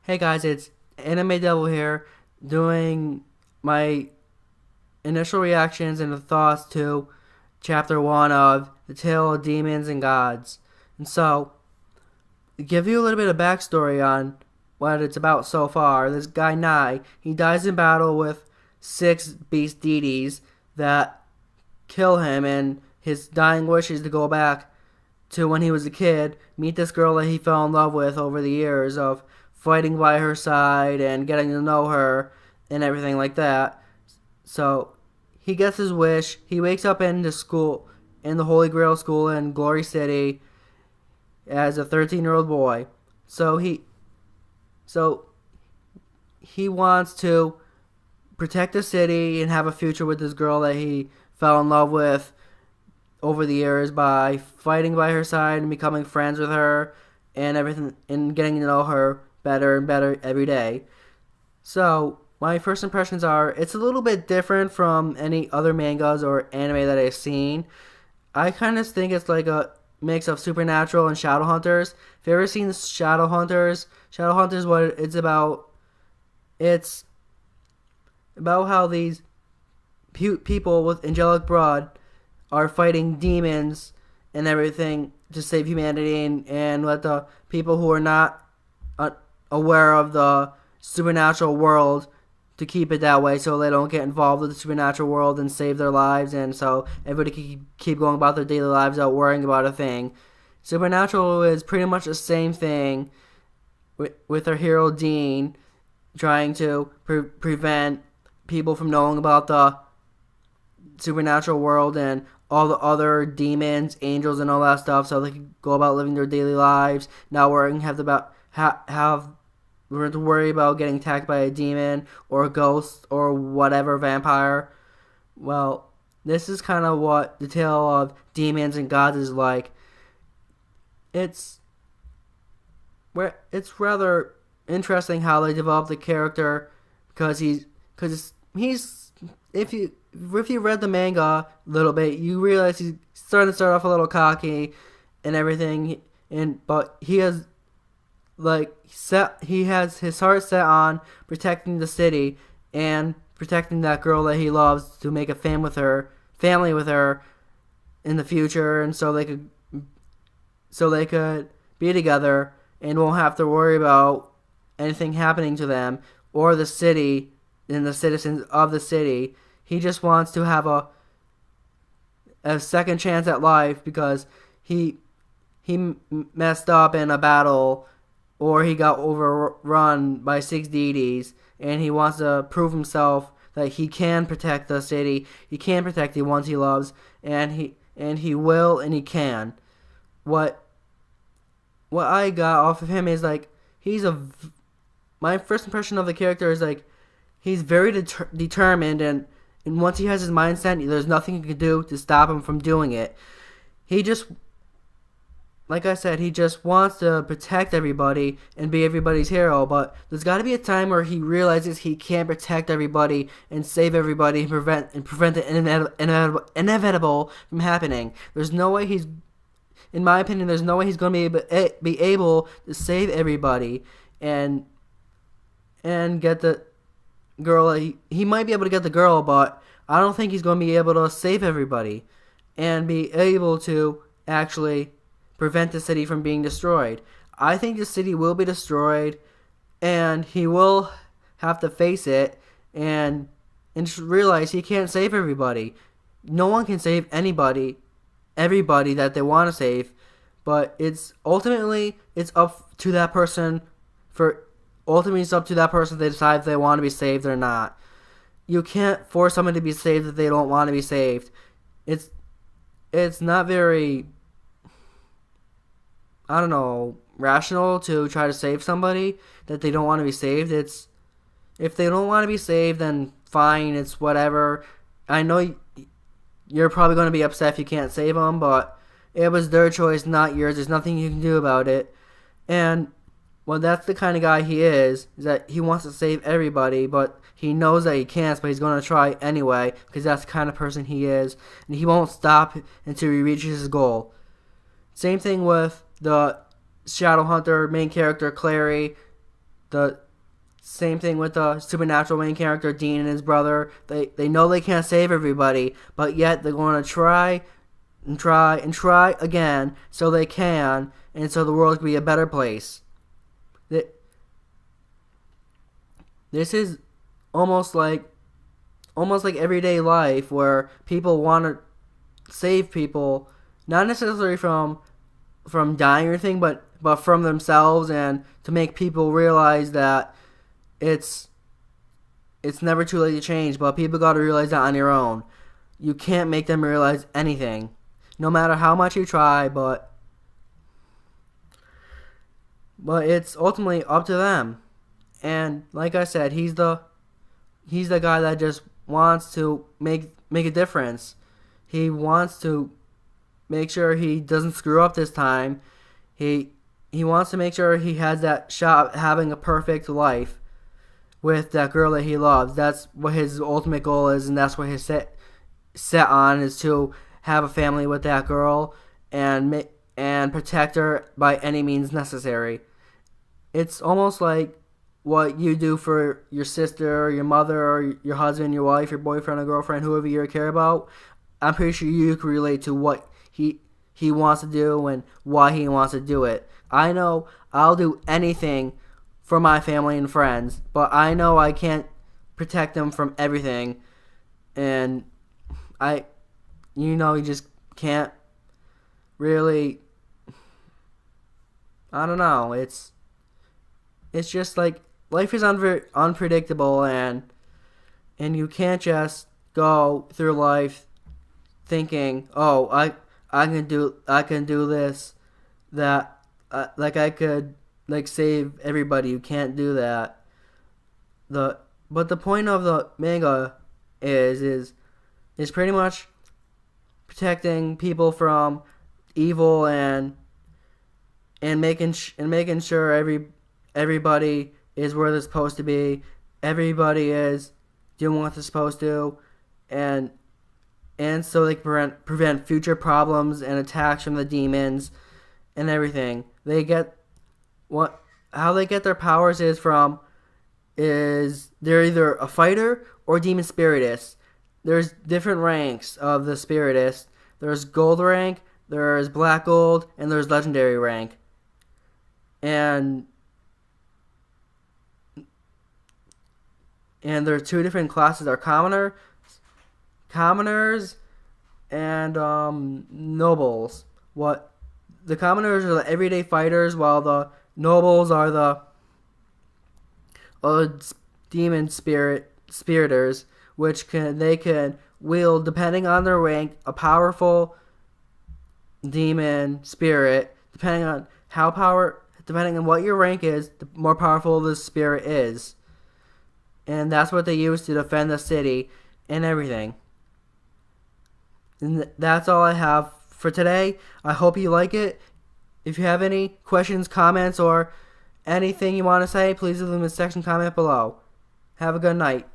Hey guys, it's Anime Devil here, doing my initial reactions and thoughts to Chapter 1 of The Tale of Demons and Gods. And so, to give you a little bit of backstory on what it's about so far, this guy Nai, he dies in battle with six beast deities that kill him, and his dying wish is to go back to when he was a kid, meet this girl that he fell in love with over the years of fighting by her side and getting to know her and everything like that. So he gets his wish. He wakes up in the school, in the Holy Grail School in Glory City, as a 13-year-old boy. So so he wants to protect the city and have a future with this girl that he fell in love with over the years by fighting by her side and becoming friends with her and everything and getting to know her better and better every day. So, my first impressions are it's a little bit different from any other mangas or anime that I've seen. I kind of think it's like a mix of Supernatural and Shadowhunters. If you've ever seen Shadowhunters, Shadowhunters, what it's about, it's about how these people with angelic blood are fighting demons and everything to save humanity and let the people who are not aware of the supernatural world to keep it that way so they don't get involved with the supernatural world and save their lives, and so everybody can keep going about their daily lives without worrying about a thing. Supernatural is pretty much the same thing with our hero Dean trying to prevent people from knowing about the supernatural world and all the other demons, angels, and all that stuff, so they can go about living their daily lives, not worrying have to worry about getting attacked by a demon or a ghost or whatever vampire. Well, this is kind of what the tale of demons and gods is like. It's rather interesting how they develop the character because he's if you read the manga a little bit, you realize he's starting to start off a little cocky and everything, but he has his heart set on protecting the city and protecting that girl that he loves to make a family with her in the future, and so they could be together and won't have to worry about anything happening to them or the city and the citizens of the city. He just wants to have a second chance at life because he messed up in a battle or he got overrun by six deities, and he wants to prove himself that he can protect the city, he can protect the ones he loves, and he will and he can. What I got off of him is like my first impression of the character is like he's very determined, and once he has his mindset, there's nothing you can do to stop him from doing it. He just, like I said, he just wants to protect everybody and be everybody's hero, but there's got to be a time where he realizes he can't protect everybody and save everybody and prevent the inevitable from happening. There's no way in my opinion, there's no way he's going to be able to save everybody and get the girl. He might be able to get the girl, but I don't think he's going to be able to save everybody and be able to actually prevent the city from being destroyed. I think the city will be destroyed, and he will have to face it and just realize he can't save everybody. No one can save everybody that they want to save, but it's up to that person it's up to that person to decide if they want to be saved or not. You can't force someone to be saved if they don't want to be saved. It's not very, I don't know, rational to try to save somebody that they don't want to be saved. If they don't want to be saved, then fine, it's whatever. I know you're probably going to be upset if you can't save them, but it was their choice, not yours. There's nothing you can do about it. And well, that's the kind of guy he is that he wants to save everybody, but he knows that he can't, but he's going to try anyway, because that's the kind of person he is, and he won't stop until he reaches his goal. Same thing with the Shadowhunter main character, Clary. The same thing with the supernatural main character, Dean and his brother. They know they can't save everybody, but yet they're going to try and try and try again so they can, and so the world can be a better place. This is almost like everyday life where people want to save people, not necessarily from dying or anything, but from themselves, and to make people realize that it's never too late to change. But people got to realize that on your own. You can't make them realize anything, no matter how much you try. But it's ultimately up to them. And like I said, he's the guy that just wants to make a difference. He wants to make sure he doesn't screw up this time. He wants to make sure he has that shot at having a perfect life with that girl that he loves. That's what his ultimate goal is, and that's what his set on is, to have a family with that girl and protect her by any means necessary. It's almost like what you do for your sister, or your mother, or your husband, your wife, your boyfriend, or girlfriend, whoever you care about. I'm pretty sure you can relate to what he wants to do and why he wants to do it. I know I'll do anything for my family and friends, but I know I can't protect them from everything, and you just can't really. I don't know. It's just like life is unpredictable, and you can't just go through life thinking, oh, I can do this, that, like I could save everybody. You can't do that. But the point of the manga is pretty much protecting people from evil, and making sure everybody is where they're supposed to be. Everybody is doing what they're supposed to, and so they can prevent future problems and attacks from the demons and everything. How they get their powers is they're either a fighter or demon spiritist. There's different ranks of the spiritist. There's gold rank, there's black gold, and there's legendary rank. And there are two different classes. There are commoners and nobles. What the commoners are the everyday fighters, while the nobles are the demon spiriters, which they can wield, depending on their rank, a powerful demon spirit. Depending on what your rank is, the more powerful the spirit is. And that's what they use to defend the city and everything. And that's all I have for today. I hope you like it. If you have any questions, comments, or anything you want to say, please leave them in the section comment below. Have a good night.